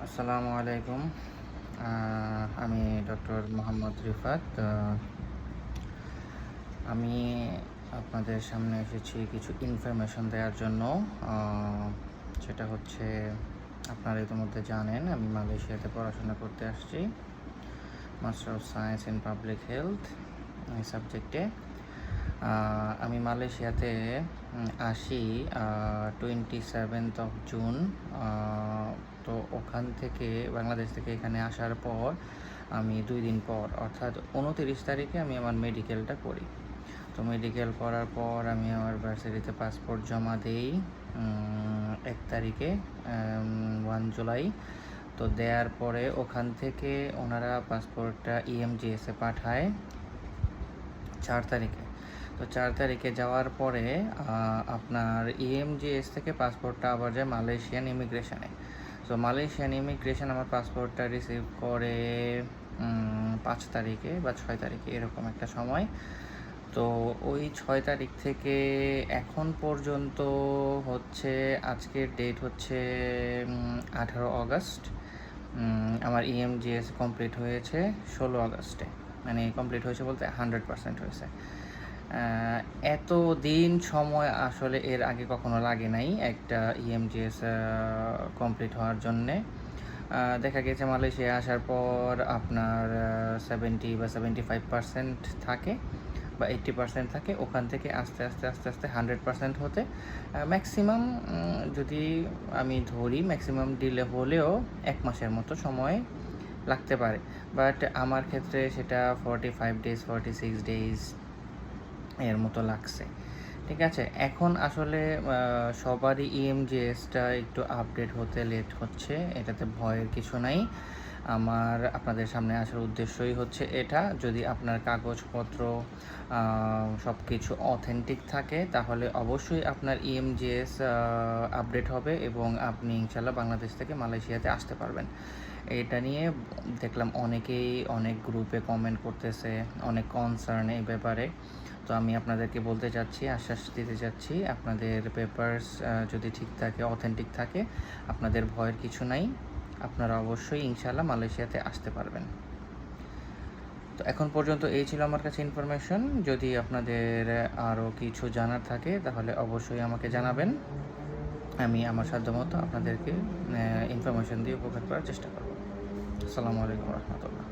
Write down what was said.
আসসালামু আলাইকুম। আমি ডক্টর মোহাম্মদ রিফাত। আমি আপনাদের সামনে এসেছি কিছু ইনফরমেশন দেওয়ার জন্য। সেটা হচ্ছে, আপনারা ইতিমধ্যে জানেন আমি মালয়েশিয়াতে পড়াশোনা করতে আসছি, master of science in public health এই সাবজেক্টে। আমি মালয়েশিয়াতে আসি 27 জুন। তো ওখান থেকে, বাংলাদেশ থেকে এখানে আসার পর আমি 2 দিন পর অর্থাৎ 29 তারিখে আমি আমার মেডিকেলটা করি। তো মেডিকেল করার পর আমি আমার ভার্সিটিতে পাসপোর্ট জমা দিই 1 তারিখে, 1 জুলাই। তো দেওয়ার পরে ওখান থেকে ওনারা পাসপোর্টটা ইএমজিএসে পাঠায় 4 তারিখে। তো 4 তারিখে যাওয়ার পরে আপনার ইএমজিএস থেকে পাসপোর্টটা আবার যায় মালয়েশিয়ান ইমিগ্রেশনে। তো মালয়েশিয়ান ইমিগ্রেশন আমার পাসপোর্টটা রিসিভ করে 5 তারিখে বা 6 তারিখে, এরকম একটা সময়। তো ওই 6 তারিখ থেকে এখন পর্যন্ত হচ্ছে, আজকের ডেট হচ্ছে 18 আগস্ট। আমার ইএমজিএস কমপ্লিট হয়েছে 16 আগস্টে। মানে কমপ্লিট হয়েছে বলতে 100% হয়েছে। এত দিন সময় আসলে এর আগে কখনো লাগে নাই একটা ইএমজিএস কমপ্লিট হওয়ার জন্যে। দেখা গেছে মালয়েশিয়া আসার পর আপনার 70 বা 75% থাকে বা 80% থাকে। ওখান থেকে আস্তে আস্তে আস্তে আস্তে 100% হতে ম্যাক্সিমাম, যদি আমি ধরি ম্যাক্সিমাম ডিলে হলেও 1 মাসের মতো সময় লাগতে পারে। বাট আমার ক্ষেত্রে সেটা 45 ডেজ 46 ডেজ এর মতো লাগছে। ঠিক আছে, এখন আসলে সবারই ইএমজিএসটা একটু আপডেট হতে লেট হচ্ছে, এটাতে ভয়ের কিছু নাই। আমার আপনাদের সামনে আসার উদ্দেশ্যই হচ্ছে এটা। যদি আপনার কাগজপত্র সব কিছু অথেন্টিক থাকে তাহলে অবশ্যই আপনার ইএমজিএস আপডেট হবে এবং আপনি ইনশাল্লাহ বাংলাদেশ থেকে মালয়েশিয়াতে আসতে পারবেন। এটা নিয়ে দেখলাম অনেকেই অনেক গ্রুপে কমেন্ট করতেছে, অনেক কনসার্ন এই ব্যাপারে। তো আমি আপনাদেরকে বলতে চাচ্ছি, আশ্বাস দিতে চাচ্ছি, আপনাদের পেপারস যদি ঠিক থাকে, অথেন্টিক থাকে, আপনাদের ভয়ের কিছু নাই। আপনারা অবশ্যই ইনশাল্লাহ মালয়েশিয়াতে আসতে পারবেন। তো এখন পর্যন্ত এই ছিল আমার কাছে ইনফরমেশন। যদি আপনাদের আরও কিছু জানার থাকে তাহলে অবশ্যই আমাকে জানাবেন। আমি আমার সাধ্যমতো আপনাদেরকে ইনফরমেশন দিয়ে উপকার করার চেষ্টা করব। আসসালামু আলাইকুম রহমতুল্লাহ।